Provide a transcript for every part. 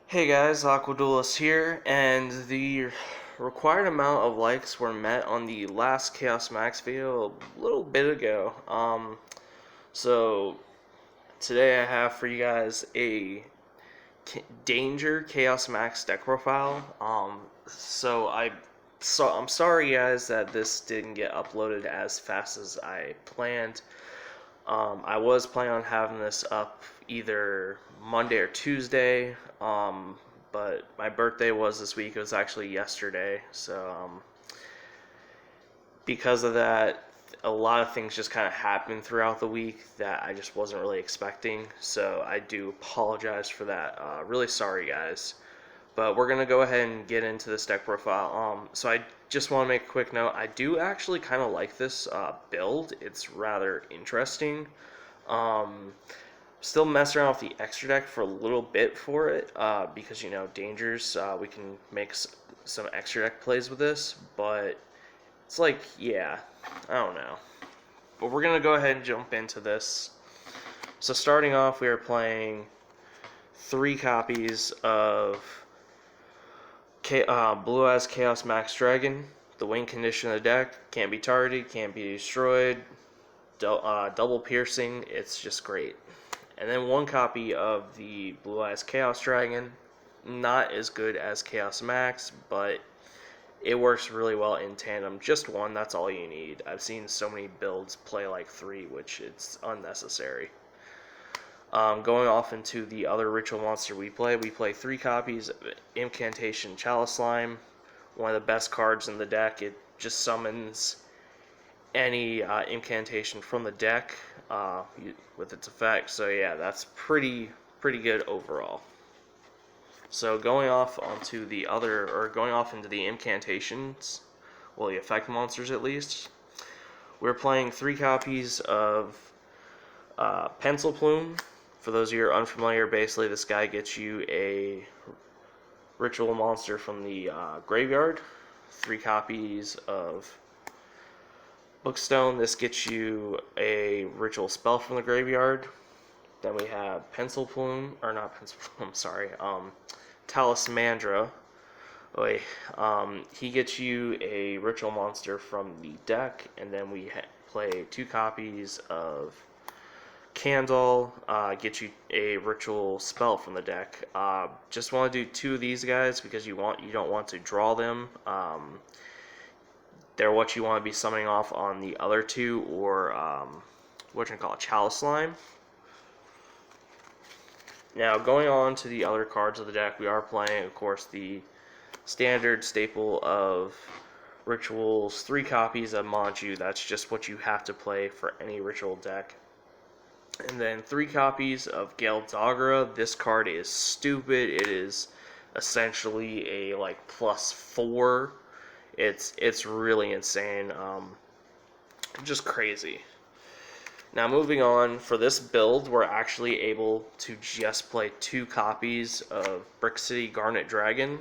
Hey guys, Aqua Duelist here, and the required amount of likes were met on the last Chaos Max video a little bit ago. So today I have for you guys a Danger Chaos Max deck profile. I'm sorry guys that this didn't get uploaded as fast as I planned. I was planning on having this up either Monday or Tuesday, but my birthday was this week. It was actually yesterday, so because of that, a lot of things just kind of happened throughout the week that I just wasn't really expecting. So I do apologize for that. Really sorry, guys. But we're gonna go ahead and get into this deck profile. So I just want to make a quick note. I do actually kind of like this build. It's rather interesting. Still mess around with the extra deck for a little bit for it because dangers. We can make some extra deck plays with this, but it's like, yeah, I don't know. But we're gonna go ahead and jump into this. So starting off, we are playing 3 copies of Blue Eyes Chaos Max Dragon. The win condition of the deck can't be targeted, can't be destroyed, double piercing. It's just great. And then 1 copy of the Blue Eyes Chaos Dragon. Not as good as Chaos Max, but it works really well in tandem. Just 1, that's all you need. I've seen so many builds play like 3, which it's unnecessary. Going off into the other ritual monster we play 3 copies of Incantation Chalice Slime. One of the best cards in the deck. It just summons any incantation from the deck with its effect. So yeah, that's pretty good overall. So going off into the incantations, well, the effect monsters at least, we're playing 3 copies of Pencil Plume. For those of you who are unfamiliar, basically this guy gets you a ritual monster from the graveyard. 3 copies of Bookstone. This gets you a ritual spell from the graveyard. Then we have Pencil Plume, or not Pencil Plume, I'm sorry, Talismandra. Wait, he gets you a ritual monster from the deck, and then we play 2 copies of Candle, get you a ritual spell from the deck. Just want to do 2 of these guys because you don't want to draw them. They're what you want to be summoning off on the other 2, or what you call it, Chalice Slime. Now going on to the other cards of the deck, we are playing, of course, the standard staple of rituals, 3 copies of Manju. That's just what you have to play for any ritual deck. And then 3 copies of Gale Doggra. This card is stupid. It is essentially a like +4. It's really insane. Just crazy. Now moving on, for this build, we're actually able to just play 2 copies of Brick City Garnet Dragon.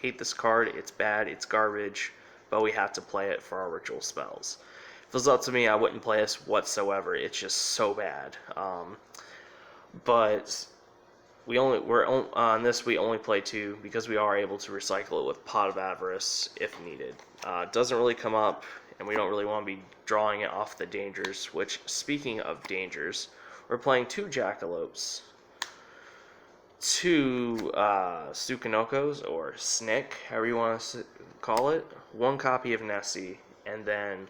Hate this card. It's bad. It's garbage. But we have to play it for our ritual spells. If it was up to me, I wouldn't play this whatsoever. It's just so bad. But on this we only play 2 because we are able to recycle it with Pot of Avarice if needed. It doesn't really come up, and we don't really want to be drawing it off the dangers. Which, speaking of dangers, we're playing 2 Jackalopes, 2 Sukanokos, or Snick, however you want to call it, 1 copy of Nessie, and then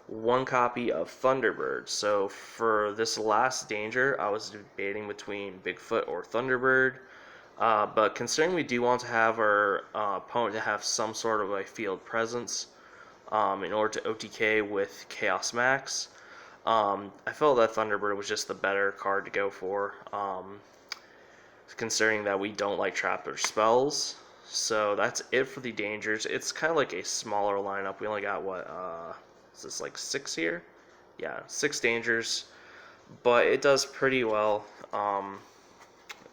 1 copy of Thunderbird. So for this last danger, I was debating between Bigfoot or Thunderbird, but considering we do want to have our opponent to have some sort of a field presence in order to OTK with Chaos Max, I felt that Thunderbird was just the better card to go for, considering that we don't like trap or spells. So that's it for the dangers. It's kind of like a smaller lineup. We only got is this like 6 here? Yeah, 6 dangers, but it does pretty well.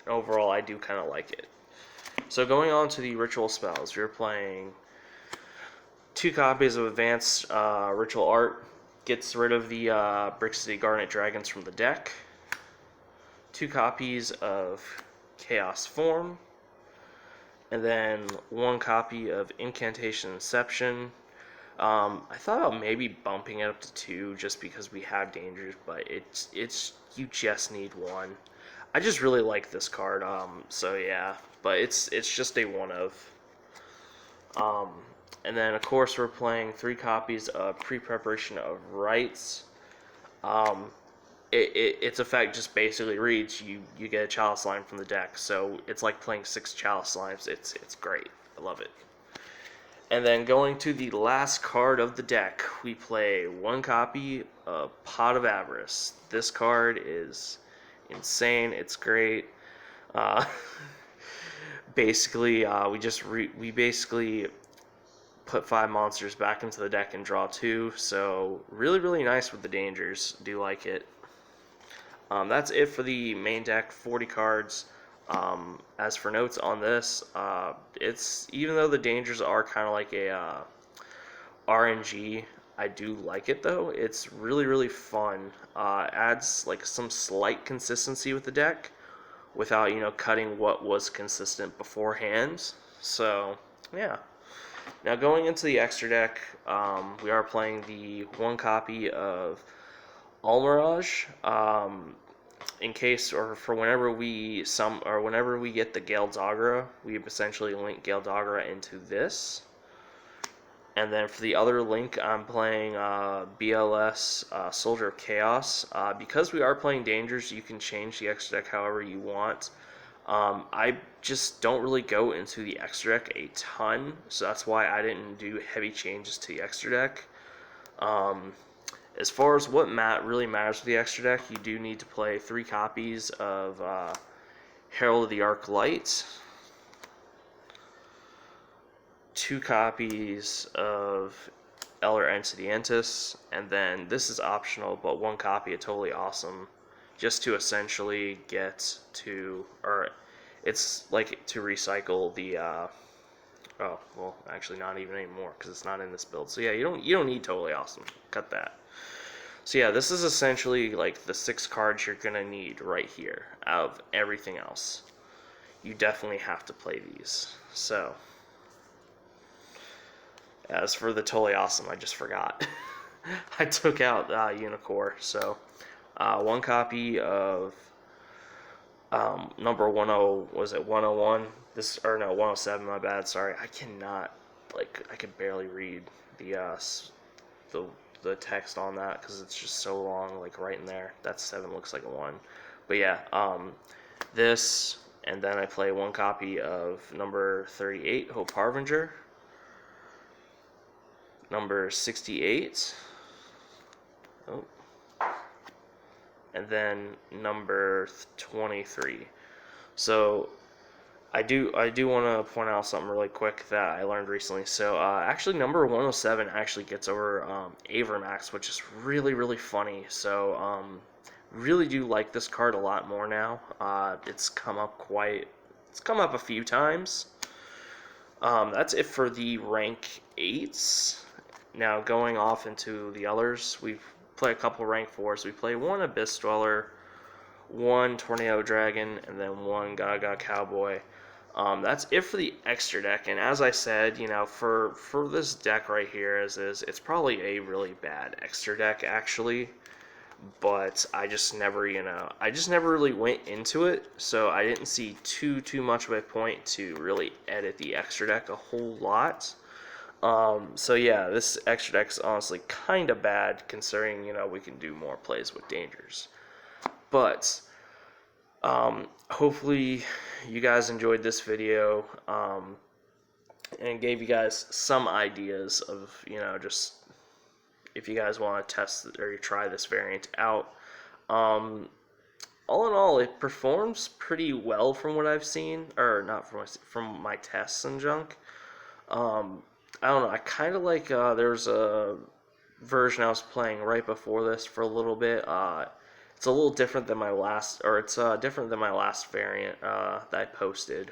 Overall, I do kind of like it. So going on to the ritual spells, we're playing 2 copies of Advanced Ritual Art. Gets rid of the Brick City Garnet Dragons from the deck. 2 copies of Chaos Form, and then 1 copy of Incantation Inception. I thought about maybe bumping it up to 2 just because we have dangers, but it's you just need 1. I just really like this card, so yeah, but it's just a 1 of. Um, and then of course we're playing 3 copies of Pre-Preparation of Rites. Um, its effect just basically reads you get a Chalice Slime from the deck, so it's like playing 6 Chalice Slimes. It's great. I love it. And then going to the last card of the deck, we play 1 copy of Pot of Avarice. This card is insane. It's great. Uh, basically, we basically put 5 monsters back into the deck and draw 2. So really nice with the dangers. Do like it. That's it for the main deck. 40 cards. As for notes on this, it's even though the dangers are kind of like a RNG, I do like it though. It's really fun. Adds like some slight consistency with the deck without cutting what was consistent beforehand. So yeah. Now going into the extra deck, we are playing the 1 copy of Almirage. In case or for whenever we get the Gale Doggra, we essentially link Gale Doggra into this. And then for the other link, I'm playing BLS Soldier of Chaos. Because we are playing Dangers, you can change the extra deck however you want. I just don't really go into the extra deck a ton, so that's why I didn't do heavy changes to the extra deck. As far as what really matters with the extra deck, you do need to play 3 copies of Herald of the Arc Light, 2 copies of Elder Entity Entis, and then this is optional, but 1 copy of Totally Awesome, just to essentially get to, or it's like to recycle the, oh, well, actually not even anymore, because it's not in this build. So yeah, you don't need Totally Awesome. Cut that. So yeah, this is essentially like the 6 cards you're gonna need right here out of everything else. You definitely have to play these. So as for the Totally Awesome, I just forgot. I took out Unicore. So 1 copy of number 101? This, or no, 107, my bad, sorry. I can barely read the text on that because it's just so long, like right in there. That 7 looks like a 1. But yeah, this, and then I play 1 copy of number 38, Hope Harbinger, number 68, oh, and then number 23. So I do want to point out something really quick that I learned recently. So actually number 107 actually gets over Avermax, which is really funny. So really do like this card a lot more now. It's come up a few times. That's it for the rank 8s. Now going off into the others, we play a couple rank 4s. We play 1 Abyss Dweller, 1 Tornado Dragon, and then 1 Gaga Cowboy. That's it for the extra deck, and as I said, for this deck right here, it's probably a really bad extra deck actually, but I just never really went into it, so I didn't see too much of a point to really edit the extra deck a whole lot. So yeah, this extra deck is honestly kind of bad considering we can do more plays with Dangers, but hopefully you guys enjoyed this video, and gave you guys some ideas of, just if you guys want to test or try this variant out. All in all, it performs pretty well from what I've seen, or not from my tests and junk. I don't know, I kind of like, there's a version I was playing right before this for a little bit. It's a little different than my last, or it's different than my last variant that I posted.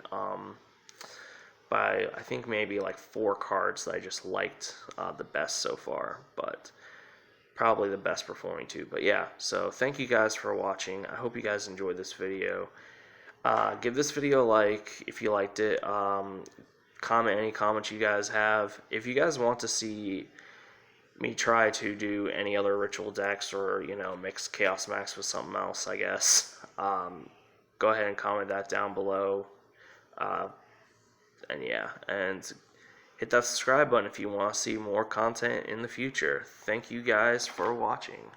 By I think maybe like 4 cards that I just liked the best so far, but probably the best performing too. But yeah, so thank you guys for watching. I hope you guys enjoyed this video. Give this video a like if you liked it. Comment any comments you guys have. If you guys want to see me try to do any other ritual decks, or mix Chaos Max with something else, I guess, go ahead and comment that down below. And yeah, and hit that subscribe button if you want to see more content in the future. Thank you guys for watching.